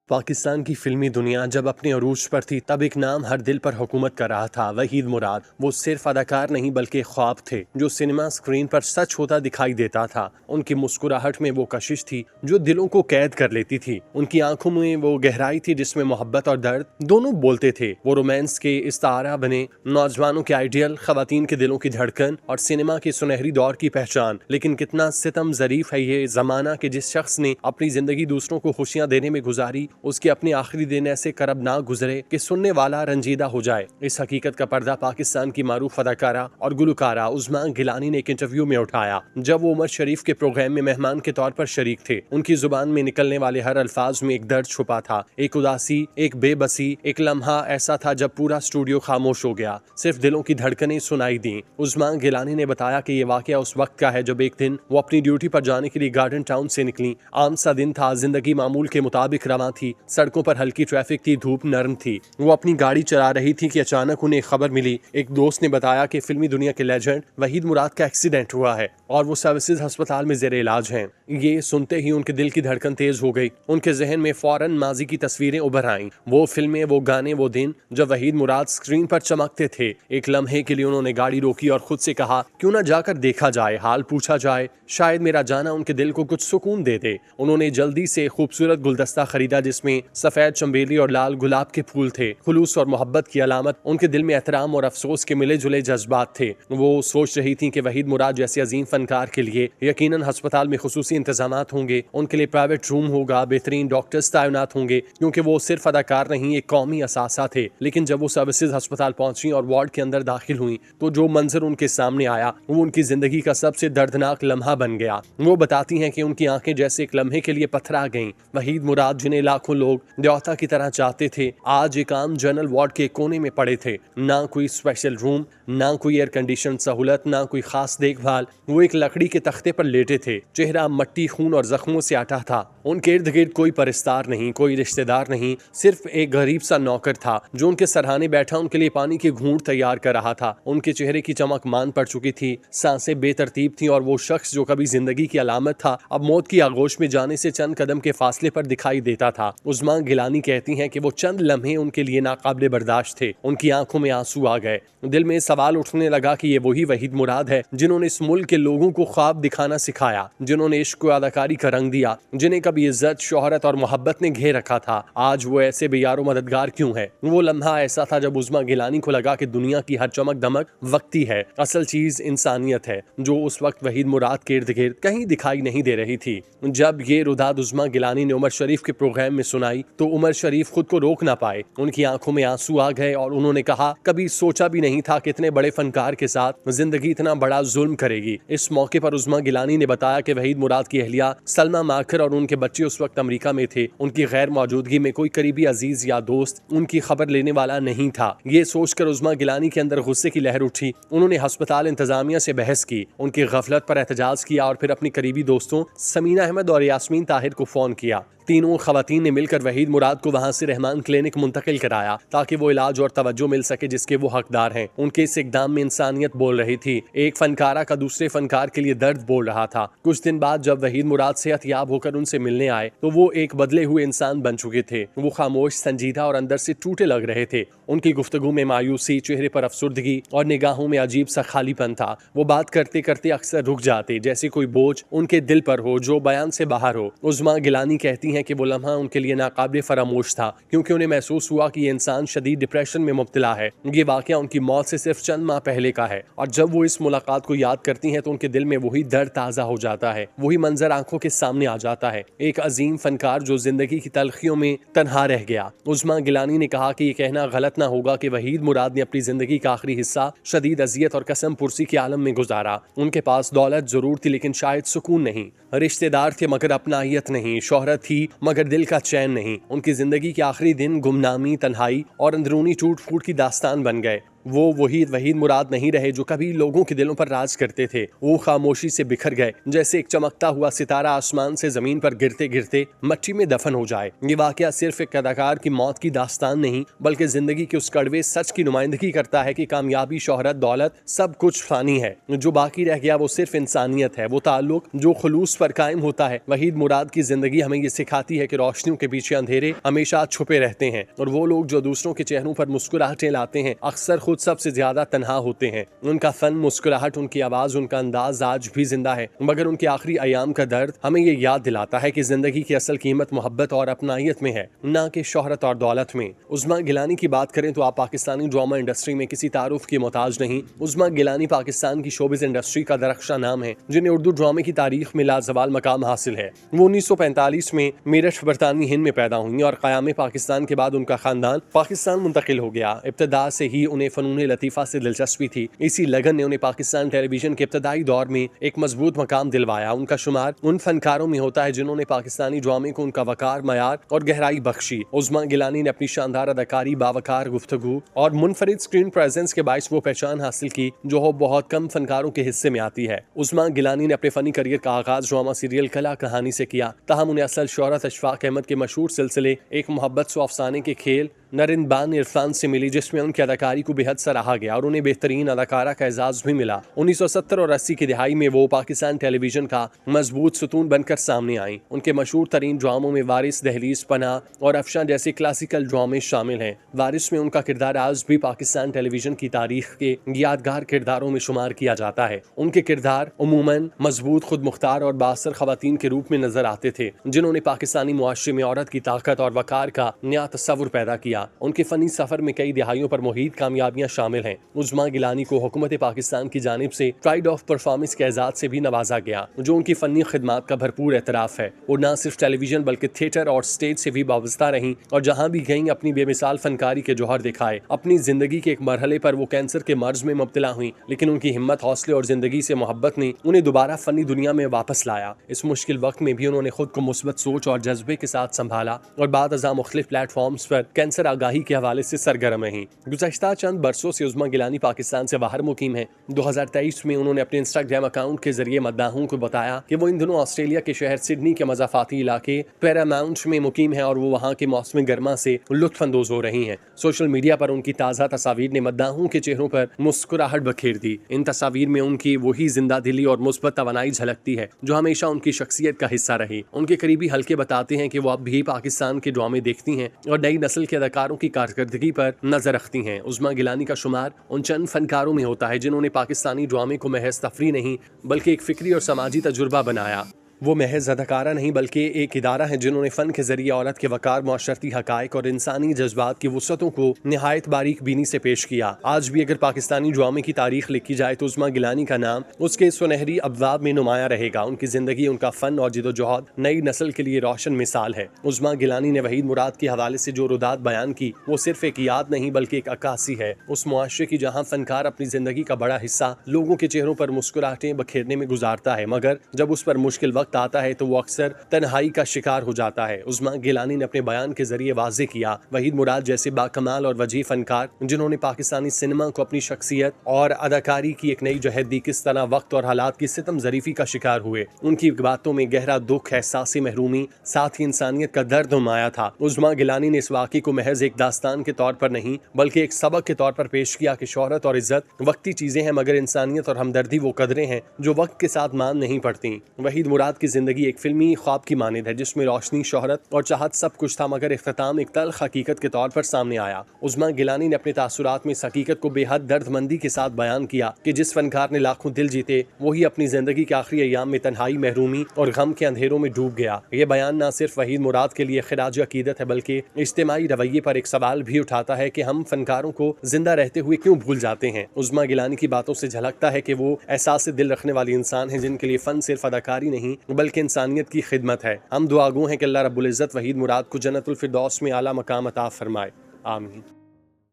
पाकिस्तान की फिल्मी दुनिया जब अपने अरूज पर थी तब एक नाम हर दिल पर हुकूमत कर रहा था, वहीद मुराद। वो सिर्फ अदाकार नहीं बल्कि ख्वाब थे जो सिनेमा स्क्रीन पर सच होता दिखाई देता था। उनकी मुस्कुराहट में वो कशिश थी जो दिलों को कैद कर लेती थी। उनकी आंखों में वो गहराई थी जिसमें मोहब्बत और दर्द दोनों बोलते थे। वो रोमांस के इस्तारा बने, नौजवानों के आइडियल, खवातीन के दिलों की धड़कन और सिनेमा के सुनहरी दौर की पहचान। लेकिन कितना सितम जरीफ है ये जमाना कि जिस शख्स ने अपनी जिंदगी दूसरों को खुशियां देने में गुजारी, उसके अपने आखिरी दिन ऐसे करबनाक गुजरे कि सुनने वाला रंजीदा हो जाए। इस हकीकत का पर्दा पाकिस्तान की मारूफ अदाकारा और गुलकारा उस्मा गिलानी ने एक इंटरव्यू में उठाया जब वो उमर शरीफ के प्रोग्राम में मेहमान के तौर पर शरीक थे। उनकी जुबान में निकलने वाले हर अल्फाज में एक दर्द छुपा था, एक उदासी, एक बेबसी, एक लम्हा ऐसा था जब पूरा स्टूडियो खामोश हो गया। सिर्फ दिलों की धड़कनें सुनाई दी। उस्मा गिलानी ने बताया कि ये वाकया उस वक्त का है जब एक दिन वो अपनी ड्यूटी पर जाने के लिए गार्डन टाउन से निकली। आम सा दिन था, जिंदगी मामूल के मुताबिक रवां थी। सड़कों पर हल्की ट्रैफिक थी, धूप नरम थी। वो अपनी गाड़ी चला रही थी कि अचानक उन्हें खबर मिली। एक दोस्त ने बताया कि फिल्मी दुनिया के लेजेंड वहीद मुराद का एक्सीडेंट हुआ है और वो सर्विसेज अस्पताल में जेरे इलाज हैं। ये सुनते ही उनके दिल की धड़कन तेज हो गई। उनके जहन में फौरन माजी की तस्वीरें उभर आईं। वो फिल्में, वो गाने, वो दिन जब वहीद मुराद स्क्रीन पर चमकते थे। एक लम्हे के लिए उन्होंने गाड़ी रोकी और खुद से कहा, क्यों ना जाकर देखा जाए, हाल पूछा जाए, शायद मेरा जाना उनके दिल को कुछ सुकून दे दे। उन्होंने जल्दी से खूबसूरत गुलदस्ता खरीदा जिसमें सफेद चंबेली और लाल गुलाब के फूल थे। खुलूस और मोहब्बत की अलामत। उनके दिल में एहतराम और अफसोस के मिले जुले जज्बात थे। वो सोच रही थी कि वहीद मुराद जैसे अजीम फनकार के लिए यकीनन अस्पताल में खुसूसी इंतजामात होंगे, उनके लिए प्राइवेट रूम होगा, बेहतरीन डॉक्टर्स तैनात होंगे, क्योंकि वो सिर्फ अदाकार नहीं, एक कौमी असासा थे। लेकिन जब वो सर्विसेज अस्पताल पहुंची और वार्ड के अंदर दाखिल हुई तो जो मंजर उनके सामने आया वो उनकी जिंदगी का सबसे दर्दनाक लम्हा बन गया। वो बताती हैं कि उनकी आंखें जैसे एक लम्हे के लिए पथरा गईं। वहीद मुराद जिन्हें लाखों लोग न्योता की तरह चाहते थे, आज एक आम जनरल वार्ड के कोने में पड़े थे। ना कोई स्पेशल रूम, ना कोई एयर कंडीशन सहूलत, ना कोई खास देखभाल। वो एक लकड़ी के तख्ते पर लेटे थे, चेहरा मट्टी, खून और जख्मों से आटा था। उनके इर्द गिर्द कोई परिस्तार नहीं, कोई रिश्तेदार नहीं, सिर्फ एक गरीब सा नौकर था जो उनके सरहाने बैठा उनके लिए पानी की घूंट तैयार कर रहा था। उनके चेहरे की चमक मान पड़ चुकी थी, सांसें बेतरतीब थी और वो शख्स जो कभी जिंदगी की अलामत था अब मौत की आगोश में जाने से चंद कदम के फासले पर दिखाई देता था। उस्मा गिलानी कहती हैं कि वो चंद लम्हे उनके लिए नाकाबिले बर्दाश्त थे। उनकी आंखों में आंसू आ गए। दिल में सवाल उठने लगा कि ये वही वहीद मुराद है जिन्होंने इस मुल्क के लोगों को ख्वाब दिखाना सिखाया, जिन्होंने इश्क व अदाकारी का रंग दिया, जिन्हें कभी इज्जत, शोहरत और मोहब्बत ने घेर रखा था। आज वो ऐसे बेयारो मददगार क्यों है? वो लम्हा ऐसा था जब उस्मा गिलानी को लगा कि दुनिया की हर चमक दमक वक्ती है, असल चीज इंसानियत है, जो उस वक्त वहीद मुराद के इर्द गिर्द कहीं दिखाई नहीं दे रही थी। जब ये रुदाद उस्मा गिलानी ने उमर शरीफ के प्रोग्राम में सुनाई तो उमर शरीफ खुद को रोक ना पाए। उनकी आंखों में आंसू आ गए और उन्होंने कहा, कभी सोचा भी नहीं था कि इतने बड़े फनकार के साथ जिंदगी इतना बड़ा जुल्म करेगी। इस मौके पर उस्मा गिलानी ने बताया कि वहीद मुराद की अहलिया सलमा माखर और उनके बच्चे उस वक्त अमेरिका में थे। उनकी गैर मौजूदगी में कोई करीबी अजीज या दोस्त उनकी खबर लेने वाला नहीं था। ये सोचकर उस्मा गिलानी के अंदर गुस्से की लहर उठी। उन्होंने अस्पताल इंतजामिया से बहस की, उनकी गफलत पर एहतजाज किया और फिर अपनी करीबी दोस्तों समीना अहमद और यास्मीन ताहिर को फोन किया। तीनों खवातीन ने मिलकर वहीद मुराद को वहां से रहमान क्लिनिक मुंतकिल कराया ताकि वो इलाज और तवज्जो मिल सके जिसके वो हकदार हैं। उनके इस इकदाम में इंसानियत बोल रही थी। एक फनकारा का दूसरे फनकार के लिए दर्द बोल रहा था। कुछ दिन बाद जब वहीद मुराद सेहतयाब होकर उनसे मिलने आए तो वो एक बदले हुए इंसान बन चुके थे। वो खामोश, संजीदा और अंदर से टूटे लग रहे थे। उनकी गुफ्तगू में मायूसी, चेहरे पर अफसुर्दगी और निगाहों में अजीब सा खालीपन था। वो बात करते करते अक्सर रुक जाते, जैसे कोई बोझ उनके दिल पर हो जो बयान से बाहर हो। उस्मा गिलानी कहती हैं कि वो लम्हा उनके लिए नाकाबिले फरामोश था क्योंकि उन्हें महसूस हुआ कि ये इंसान शदीद डिप्रेशन में मुब्तला है। ये वाकया उनकी मौत से सिर्फ चंद माह पहले का है और जब वो इस मुलाकात को याद करती हैं तो उनके दिल में वही दर्द ताज़ा हो जाता है, वही मंजर आंखों के सामने आ जाता है। एक अजीम फनकार जो जिंदगी की तलखियों में तन्हा रह गया। उस्मा गिलानी ने कहा कि ये कहना गलत ना होगा कि वहीद मुराद ने अपनी जिंदगी का आखिरी हिस्सा शदीद अजियत और कसम पुरसी के आलम में गुजारा। उनके पास दौलत जरूर थी लेकिन शायद सुकून नहीं, रिश्तेदार थे मगर अपनाहियत नहीं, शोहरत थी मगर दिल का चैन नहीं। उनकी जिंदगी के आखिरी दिन गुमनामी, तन्हाई और अंदरूनी टूट फूट की दास्तान बन गए। वो वहीद वहीद मुराद नहीं रहे जो कभी लोगों के दिलों पर राज करते थे। वो खामोशी से बिखर गए, जैसे एक चमकता हुआ सितारा आसमान से जमीन पर गिरते गिरते मिट्टी में दफन हो जाए। ये वाकया सिर्फ एक अदाकार की मौत की दास्तान नहीं, बल्कि जिंदगी के उस कड़वे सच की नुमाइंदगी करता है कि कामयाबी, शोहरत, दौलत सब कुछ फानी है। जो बाकी रह गया वो सिर्फ इंसानियत है, वो ताल्लुक जो खुलूस पर कायम होता है। वहीद मुराद की जिंदगी हमें ये सिखाती है कि रोशनियों के पीछे अंधेरे हमेशा छुपे रहते हैं, और वो लोग जो दूसरों के चेहरों पर मुस्कुराहटें लाते हैं अक्सर खुद सबसे ज्यादा तन्हा होते हैं। उनका फन, मुस्कुराहट, उनकी आवाज, उनका अंदाज आज भी जिंदा है, मगर उनके आखिरी अयाम का दर्द हमें ये याद दिलाता है कि जिंदगी की असल कीमत मोहब्बत और अपनायत में है, न कि शोहरत और दौलत में। उस्मा गिलानी की बात करें तो आप पाकिस्तानी ड्रामा इंडस्ट्री में किसी तारुफ की मोहताज नहीं। उस्मा गिलानी पाकिस्तान की शोबिज इंडस्ट्री का दरख्शा नाम है, जिन्हें उर्दू ड्रामे की तारीख में लाजवाल मकाम हासिल है। वो 1945 में मेरठ, बरतानी हिंद में पैदा हुई और क़याम पाकिस्तान के बाद उनका खानदान पाकिस्तान मुंतकिल हो गया। इब्तदा से ही उन्हें फनून लतीफ़ा से दिलचस्पी थी। इसी लगन ने उन्हें पाकिस्तान टेलीविजन के इब्तदाई दौर में एक मजबूत मकाम दिलवाया। उनका शुमार उन फनकारों में होता है जिन्होंने पाकिस्तानी ड्रामे को उनका वकार, मयार और गहराई बख्शी। उस्मा गिलानी ने अपनी शानदार अदाकारी, बावकार गुफ्तगू और मुनफरिद स्क्रीन प्रेजेंस के बायस वो पहचान हासिल की जो हो बहुत कम फनकारों के हिस्से में आती है। उस्मा गिलानी ने अपने फनी करियर का आगाज ड्रामा सीरियल कला कहानी से किया, तहम उन्हें असल शोहरत अशफाक अहमद के मशहूर सिलसिले एक मोहब्बत सो अफसाने के खेल नरिंदबान इरफान से मिली, जिसमें उनकी अदाकारी को बेहद सराहा गया और उन्हें बेहतरीन अदाकारा का एजाज भी मिला। 1970 और 80 की दिहाई में वो पाकिस्तान टेलीविजन का मजबूत सुतून बनकर सामने आई। उनके मशहूर तरीन ड्रामों में वारिस, दहलीज, पनाह और अफशां जैसे क्लासिकल ड्रामे शामिल हैं। वारिस में उनका किरदार आज भी पाकिस्तान टेलीविजन की तारीख के यादगार किरदारों में शुमार किया जाता है। उनके किरदार उमूमन मजबूत, खुद मुख्तार और बासर खवातीन के रूप में नजर आते थे, जिन्होंने पाकिस्तानी मुआशरे में औरत की ताकत और वकार का नया तस्वुर पैदा किया। उनके फनी सफर में कई दिहाइयों पर मुहीत कामयाबियां शामिल हैं। उस्मा गिलानी को हुकूमत पाकिस्तान की जानिब से प्राइड ऑफ परफॉर्मेंस के एजाज से भी नवाजा गया, जो उनकी फनी खिदमात का भरपूर एतराफ है। वो न सिर्फ टेलीविजन बल्कि थिएटर और स्टेज से भी वाबस्ता रहीं और जहाँ भी गईं अपनी बेमिसाल फनकारी के जौहर दिखाए। अपनी जिंदगी के एक मरहले पर वो कैंसर के मर्ज में मुब्तला हुई, लेकिन उनकी हिम्मत, हौसले और जिंदगी से मोहब्बत ने उन्हें दोबारा फनी दुनिया में वापस लाया। इस मुश्किल वक्त में भी उन्होंने खुद को मुस्बत सोच और जज्बे के साथ संभाला और बाद अज़ा मुख्तलिफ प्लेटफॉर्म्स पर कैंसर आगाही के हवाले से सरगर्म रहीं। गुज़श्ता चंद बरसों से उस्मा गिलानी पाकिस्तान से बाहर मुकीम है। 2023 में उन्होंने अपने इंस्टाग्राम अकाउंट के जरिए मद्दाहों को बताया कि वो इन दिनों ऑस्ट्रेलिया के शहर सिडनी के मज़ाफ़ाती इलाके पैरामाउंट में मुकीम है और वो वहाँ के मौसम गर्मा से लुत्फ़अंदोज़ हो रही हैं। सोशल मीडिया पर उनकी ताज़ा तस्वीर ने मद्दाहों के चेहरों पर मुस्कुराहट बखेर दी। इन तस्वीर में उनकी वही जिंदा दिली और मुस्बत तवानाई झलकती है जो हमेशा उनकी शख्सियत का हिस्सा रही। उनके करीबी हल्के बताते हैं कि वो अब भी पाकिस्तान के ड्रामे देखती हैं और नई नस्ल के अदाकारों की कारकर्दगी पर नजर रखती हैं। उस्मा गिलानी का शुमार उन चंद फनकारों में होता है जिन्होंने पाकिस्तानी ड्रामे को महज तफरी नहीं बल्कि एक फिक्री और समाजी तजुर्बा बनाया। वो महज अदाकारा नहीं बल्कि एक इदारा है जिन्होंने फ़न के जरिए औरत के वकार, माशरती हक़ाइक़ और इंसानी जज्बात की वुसअतों को निहायत बारीक बीनी से पेश किया। आज भी अगर पाकिस्तानी ड्रामे की तारीख लिखी जाए तो उस्मा गिलानी का नाम उसके सुनहरी अब्वाब में नुमाया रहेगा। उनकी ज़िंदगी, उनका फ़न और जिदोजहद नई नस्ल के लिए रोशन मिसाल है। उस्मा गिलानी ने वहीद मुराद के हवाले से जो रुदात बयान की वो सिर्फ एक याद नहीं बल्कि एक अक्कासी है उस मुआशरे की जहाँ फ़नकार अपनी ज़िंदगी का बड़ा हिस्सा लोगों के चेहरों पर मुस्कुराहटें बखेरने में गुजारता है, मगर जब उस पर मुश्किल वक्त आता है तो वो अक्सर तन्हाई का शिकार हो जाता है। उस्मा गिलानी ने अपने बयान के जरिए वाज़े किया वहीद मुराद जैसे बाकमाल और वजीह फनकार जिन्होंने पाकिस्तानी सिनेमा को अपनी शख्सियत और अदाकारी की एक नई जहत दी, किस तरह वक्त और हालात की सितम ज़रीफी का शिकार हुए। उनकी बातों में गहरा दुख, एहसास महरूमी, साथ ही इंसानियत का दर्द नुमाया था। उस्मा गिलानी ने इस वाक़े को महज एक दास्तान के तौर पर नहीं बल्कि एक सबक के तौर पर पेश किया कि शोहरत और इज्जत वक्ती चीज़ें हैं, मगर इंसानियत और हमदर्दी वो कदरें हैं जो वक्त के साथ मान नहीं पड़ती। वहीद मुराद की जिंदगी एक फिल्मी ख्वाब की मानिद है जिसमें रोशनी, शोहरत और चाहत सब कुछ था, मगर इख्तिताम एक तल्ख हकीकत के तौर पर सामने आया। उस्मा गिलानी ने अपने तासुरात में इस हकीकत को बेहद दर्दमंदी के साथ बयान किया कि जिस फनकार ने लाखों दिल जीते वही अपनी जिंदगी के आखिरी अयाम में तन्हाई, महरूमी और गम के अंधेरों में डूब गया। ये बयान न सिर्फ वहीद मुराद के लिए खिराज अकीदत है बल्कि इज्तिमाई रवैये पर एक सवाल भी उठाता है कि हम फनकारों को जिंदा रहते हुए क्यों भूल जाते हैं। उस्मा गिलानी की बातों से झलकता है कि वो एहसास दिल रखने वाली इंसान है जिनके लिए फन सिर्फ अदाकारी नहीं बल्कि इंसानियत की खिदमत है। हम दुआगो हैं कि अल्लाह रब्बुल इज़्ज़त वहीद मुराद को जन्नतुल फिरदौस में आला मकाम अता फरमाए। आमीन।